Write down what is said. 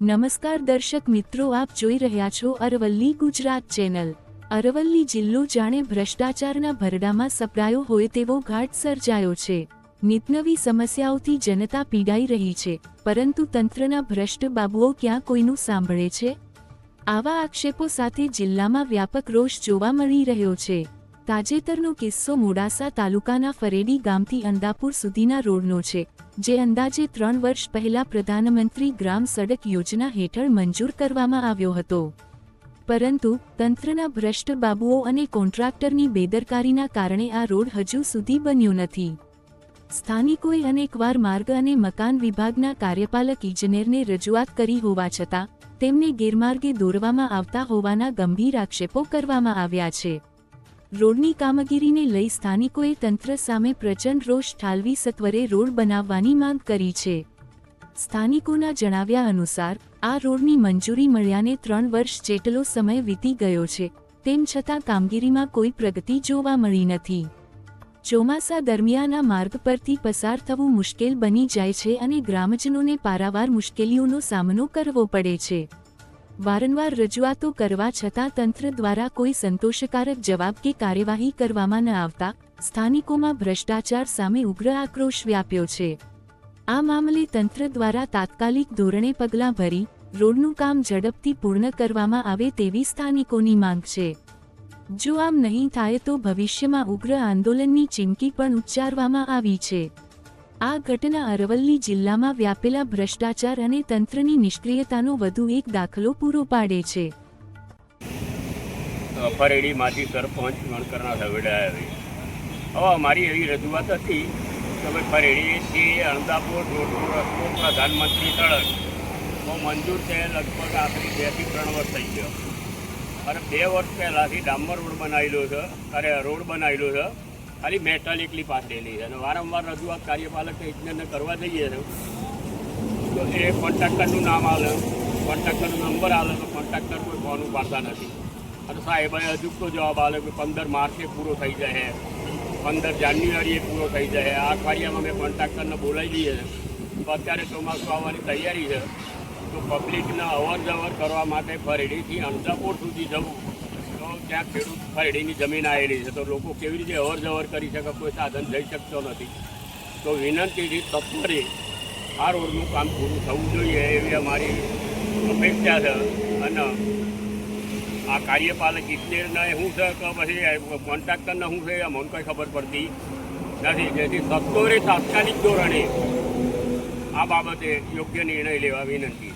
નમસ્કાર દર્શક મિત્રો, આપ જોઈ રહ્યા છો અરવલ્લી ગુજરાત ચેનલ। અરવલ્લી જિલ્લો જાણે ભ્રષ્ટાચારના ભરડામાં સપડાયો હોય તેવો ઘાટ સર્જાયો છે। નિતનવી સમસ્યાઓથી જનતા પીડાઈ રહી છે, પરંતુ તંત્રના ભ્રષ્ટ બાબુઓ ક્યાં કોઈનું સાંભળે છે? આવા આક્ષેપો સાથે જિલ્લામાં વ્યાપક રોષ જોવા મળી રહ્યો છે। તાજેતરનો કિસ્સો મોડાસા તાલુકાના ફરેડી ગામથી અંદાપુર સુધીના રોડનો છે, જે અંદાજે 3 વર્ષ પહેલા પ્રધાનમંત્રી ગ્રામ સડક યોજના હેઠળ મંજૂર કરવામાં આવ્યો હતો, પરંતુ તંત્રના ભ્રષ્ટ બાબુઓ અને કોન્ટ્રાક્ટરની બેદરકારીના કારણે આ રોડ હજુ સુધી બન્યો નથી। સ્થાનિકોએ અનેકવાર માર્ગ અને મકાન વિભાગના કાર્યપાલક ઇજનેરને રજૂઆત કરી હોવા છતાં તેમને ગેરમાર્ગે દોરવામાં આવતા હોવાના ગંભીર આક્ષેપો કરવામાં આવ્યા છે। રોડની કામગીરીને લઈ સ્થાનિકોએ તંત્ર સામે પ્રચંડ રોષ ઠાલવી સત્વરે રોડ બનાવવાની માંગ કરી છે। સ્થાનિકોના જણાવ્યા અનુસાર આ રોડની મંજૂરી મળ્યાને 3 વર્ષ જેટલો સમય વીતી ગયો છે, તેમ છતાં કામગીરીમાં કોઈ પ્રગતિ જોવા મળી નથી। ચોમાસા દરમિયાન આ માર્ગ પરથી પસાર થવું મુશ્કેલ બની જાય છે અને ગ્રામજનોને પારાવાર મુશ્કેલીઓનો સામનો કરવો પડે છે। વારંવાર રજૂઆતો કરવા છતાં તંત્ર દ્વારા કોઈ સંતોષકારક જવાબ કે કાર્યવાહી કરવામાં ન આવતા સ્થાનિકોમાં ભ્રષ્ટાચાર સામે ઉગ્ર આક્રોશ વ્યાપ્યો છે। આ મામલે તંત્ર દ્વારા તાત્કાલિક ધોરણે પગલાં ભરી રોડનું કામ ઝડપથી પૂર્ણ કરવામાં આવે તેવી સ્થાનિકોની માંગ છે। જો આમ નહીં થાય તો ભવિષ્યમાં ઉગ્ર આંદોલનની ચીમકી પણ ઉચ્ચારવામાં આવી છે। આ ઘટના અરવલ્લી જિલ્લામાં વ્યાપેલા ભ્રષ્ટાચાર અને તંત્રની નિષ્ક્રિયતાનો વધુ એક દાખલો પૂરો પાડે છે। ફરેડીમાંથી સરપંચ વણકરના સવેડા આવી। હવે અમારી એવી રજૂઆત હતી કે ભાઈ ફરેડીથી અણદાપુર રોડનો રસ્તો પ્રધાનમંત્રી સડક મંજૂર છે, લગભગ આખરી 2 થી 3 વર્ષ થઈ ગયો અને 2 વર્ષ પહેલાંથી ડામર રોડ બનાવેલો છે, રોડ બનાવેલો છે, ખાલી મેટલ એકલી પાથરેલી છે અને વારંવાર રજૂઆત કાર્યપાલક ઇજનેરને કરવા જઈએ છે તો એ કોન્ટ્રાક્ટરનું નામ આવે, કોન્ટ્રાક્ટરનો નંબર આવે તો કોન્ટ્રાક્ટર કોઈ ફોન ઉપાડતા નથી અને સાહેબે અજુકતો જવાબ આવે કે 15 માર્ચે પૂરો થઈ જાય, 15 જાન્યુઆરીએ પૂરો થઈ જાય। આ અઠવાડિયામાં મેં કોન્ટ્રાક્ટરને બોલાવી દઈએ તો અત્યારે ચોમાસું આવવાની તૈયારી છે, તો પબ્લિકને અવર જવર કરવા માટે ફરેડીથી અંદાપુર સુધી જવું તો ત્યાં ખેડૂત ફરેડીની જમીન આવેલી છે, તો લોકો કેવી રીતે અવર જવર કરી શકે, કોઈ સાધન જઈ શકતો નથી। તો વિનંતીથી તત્પરે આ રોડનું કામ પૂરું થવું જોઈએ એવી અમારી અપેક્ષા છે અને આ કાર્યપાલક ઇજનેરને શું છે કે પછી કોન્ટ્રાક્ટરને શું છે અમને કંઈ ખબર પડતી નથી, જેથી સત્વરે તાત્કાલિક ધોરણે આ બાબતે યોગ્ય નિર્ણય લેવા વિનંતી।